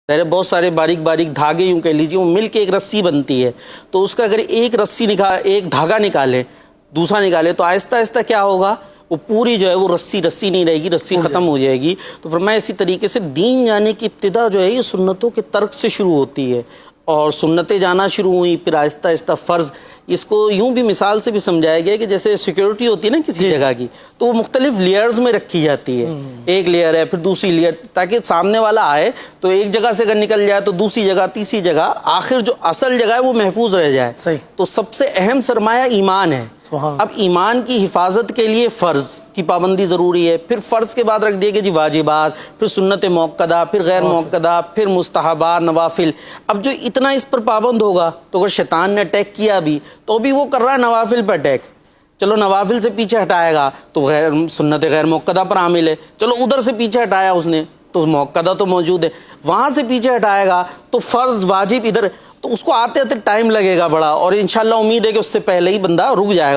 بہت سارے باریک باریک دھاگے یوں کہہ لیجیے، وہ مل کے ایک رسی بنتی ہے، تو اس کا اگر ایک دھاگا نکالے دوسرا نکالے تو آہستہ آہستہ کیا ہوگا، وہ پوری جو ہے وہ رسی نہیں رہے گی، رسی ختم ہو جائے گی۔ تو فرمایا اسی طریقے سے دین جانے کی ابتدا جو ہے یہ سنتوں کے ترک سے شروع ہوتی ہے، اور سنتیں جانا شروع ہوئی، پھر آہستہ آہستہ فرض۔ اس کو یوں بھی مثال سے بھی سمجھایا گیا کہ جیسے سیکیورٹی ہوتی ہے نا کسی جگہ کی، تو وہ مختلف لیئرز میں رکھی جاتی ہے، ایک لیئر ہے پھر دوسری لیئر، تاکہ سامنے والا آئے تو ایک جگہ سے اگر نکل جائے تو دوسری جگہ تیسری جگہ، آخر جو اصل جگہ ہے وہ محفوظ رہ جائے۔ تو سب سے اہم سرمایہ ایمان ہے۔ اب ایمان کی حفاظت کے لیے فرض کی پابندی ضروری ہے، پھر فرض کے بعد رکھ دیے کہ جی واجبات، پھر سنت موقدہ، پھر غیر موقدہ، پھر مستحبات، نوافل۔ اب جو اتنا اس پر پابند ہوگا تو اگر شیطان نے اٹیک کیا بھی تو بھی وہ کر رہا ہے نوافل پر اٹیک، چلو نوافل سے پیچھے ہٹائے گا تو سنت غیر موقدہ پر عامل ہے، چلو ادھر سے پیچھے ہٹایا اس نے تو موقدہ تو موجود ہے، وہاں سے پیچھے ہٹائے گا تو فرض واجب ادھر، تو اس کو آتے آتے ٹائم لگے گا بڑا، اور انشاءاللہ امید ہے کہ اس سے پہلے ہی بندہ رک جائے گا۔